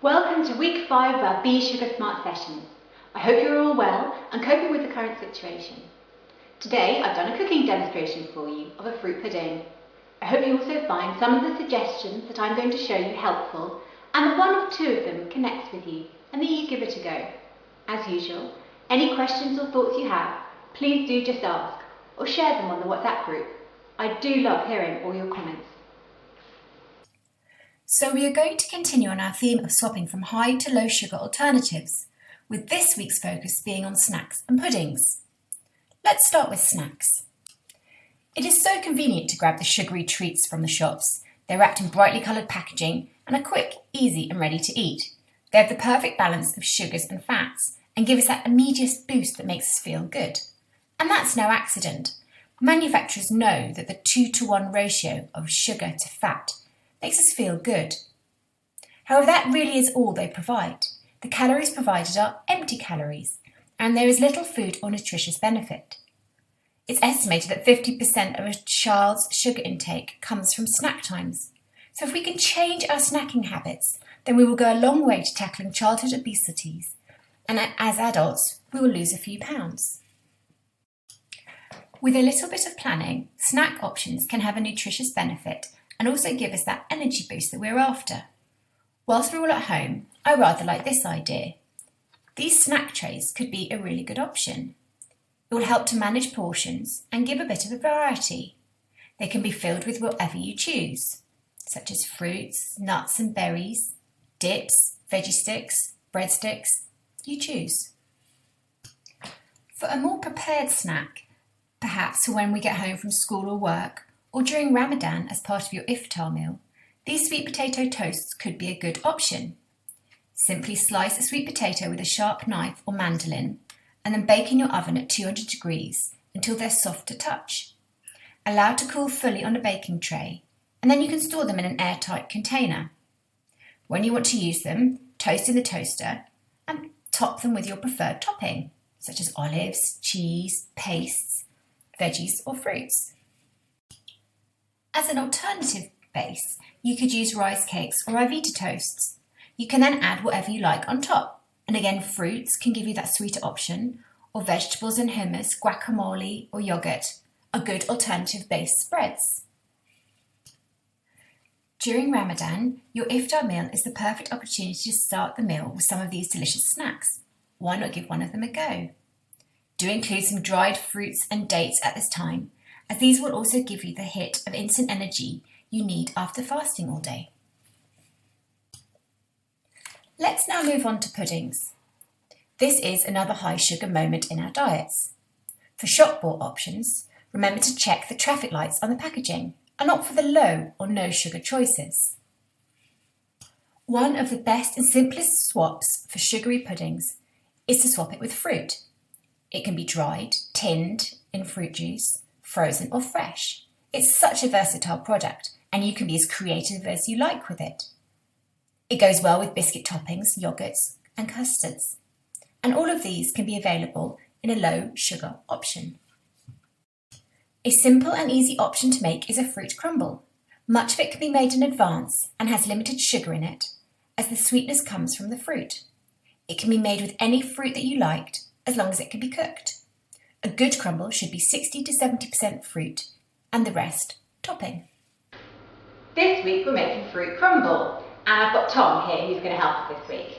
Welcome to week 5 of our Be Sugar Smart sessions. I hope you're all well and coping with the current situation. Today I've done a cooking demonstration for you of a fruit pudding. I hope you also find some of the suggestions that I'm going to show you helpful and that one or two of them connects with you and that you give it a go. As usual, any questions or thoughts you have, please do just ask or share them on the WhatsApp group. I do love hearing all your comments. So we are going to continue on our theme of swapping from high to low sugar alternatives, with this week's focus being on snacks and puddings. Let's start with snacks. It is so convenient to grab the sugary treats from the shops. They're wrapped in brightly coloured packaging and are quick, easy and ready to eat. They have the perfect balance of sugars and fats and give us that immediate boost that makes us feel good. And that's no accident. Manufacturers know that the 2-to-1 ratio of sugar to fat makes us feel good. However, that really is all they provide. The calories provided are empty calories, and there is little food or nutritious benefit. It's estimated that 50% of a child's sugar intake comes from snack times. So if we can change our snacking habits, then we will go a long way to tackling childhood obesities, and as adults, we will lose a few pounds. With a little bit of planning, snack options can have a nutritious benefit and also give us that energy boost that we're after. Whilst we're all at home, I rather like this idea. These snack trays could be a really good option. It will help to manage portions and give a bit of a variety. They can be filled with whatever you choose, such as fruits, nuts and berries, dips, veggie sticks, breadsticks, you choose. For a more prepared snack, perhaps for when we get home from school or work, or during Ramadan as part of your iftar meal, these sweet potato toasts could be a good option. Simply slice a sweet potato with a sharp knife or mandolin and then bake in your oven at 200 degrees until they're soft to touch. Allow to cool fully on a baking tray, and then you can store them in an airtight container. When you want to use them, toast in the toaster and top them with your preferred topping, such as olives, cheese, pastes, veggies or fruits. As an alternative base, you could use rice cakes or Rivita toasts. You can then add whatever you like on top. And again, fruits can give you that sweeter option, or vegetables and hummus, guacamole or yogurt are good alternative base spreads. During Ramadan, your iftar meal is the perfect opportunity to start the meal with some of these delicious snacks. Why not give one of them a go? Do include some dried fruits and dates at this time, as these will also give you the hit of instant energy you need after fasting all day. Let's now move on to puddings. This is another high sugar moment in our diets. For shop bought options, remember to check the traffic lights on the packaging and opt for the low or no sugar choices. One of the best and simplest swaps for sugary puddings is to swap it with fruit. It can be dried, tinned in fruit juice, frozen or fresh. It's such a versatile product and you can be as creative as you like with it. It goes well with biscuit toppings, yogurts and custards. And all of these can be available in a low sugar option. A simple and easy option to make is a fruit crumble. Much of it can be made in advance and has limited sugar in it, as the sweetness comes from the fruit. It can be made with any fruit that you liked, as long as it can be cooked. A good crumble should be 60 to 70% fruit and the rest topping. This week we're making fruit crumble, and I've got Tom here who's going to help us this week.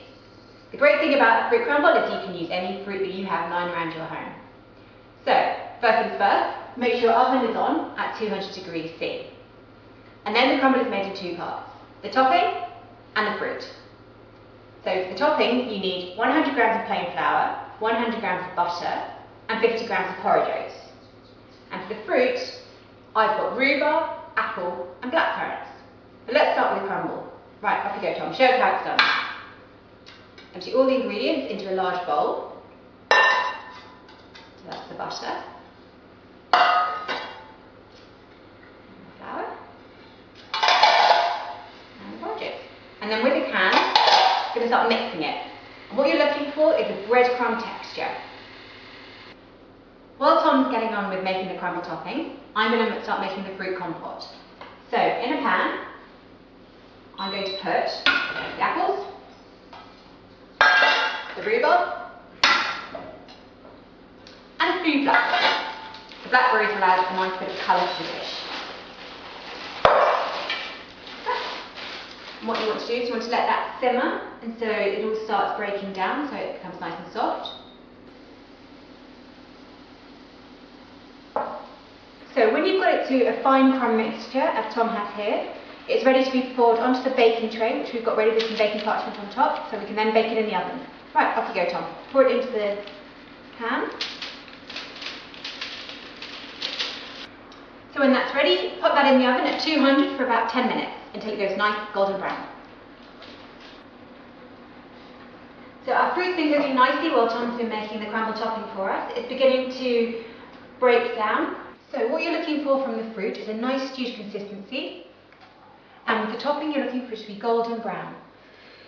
The great thing about a fruit crumble is you can use any fruit that you have lying around your home. So, first things first, make sure your oven is on at 200 degrees C. And then the crumble is made in two parts, the topping and the fruit. So for the topping you need 100 grams of plain flour, 100 grams of butter and 50 grams of porridge oats. And for the fruit, I've got rhubarb, apple and blackcurrants. But let's start with the crumble. Right, off you go Tom, show us how it's done. Empty all the ingredients into a large bowl. So that's the butter, and the flour, and the porridge oats. And then with a can, I'm going to start mixing it. And what you're looking for is a breadcrumb texture. While Tom's getting on with making the crumble topping, I'm going to start making the fruit compote. So in a pan, I'm going to put the apples, the rhubarb, and food blackberry. The blackberries will add a nice bit of colour to the dish. And what you want to do is you want to let that simmer, and so it all starts breaking down, so it becomes nice and soft. So when you've got it to a fine crumb mixture, as Tom has here, it's ready to be poured onto the baking tray, which we've got ready with some baking parchment on top, so we can then bake it in the oven. Right, off you go, Tom. Pour it into the pan. So when that's ready, put that in the oven at 200 for about 10 minutes until it goes nice golden brown. So our fruit's been cooking nicely while Tom's been making the crumble topping for us. It's beginning to break down. So what you're looking for from the fruit is a nice stewed consistency, and with the topping you're looking for it to be golden brown.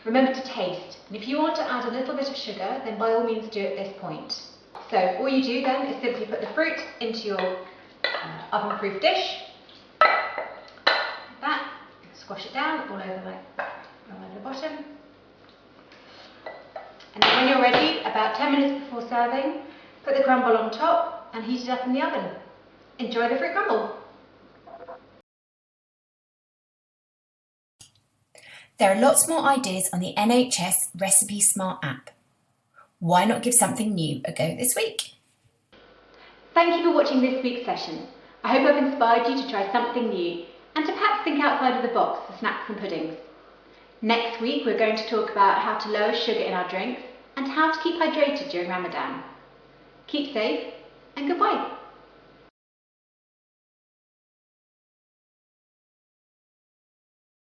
Remember to taste, and if you want to add a little bit of sugar, then by all means do it at this point. So all you do then is simply put the fruit into your oven-proof dish, like that, squash it down all over the bottom, and then when you're ready, about 10 minutes before serving, put the crumble on top and heat it up in the oven. Enjoy the fruit crumble! There are lots more ideas on the NHS Recipe Smart app. Why not give something new a go this week? Thank you for watching this week's session. I hope I've inspired you to try something new and to perhaps think outside of the box for snacks and puddings. Next week we're going to talk about how to lower sugar in our drinks and how to keep hydrated during Ramadan. Keep safe and goodbye.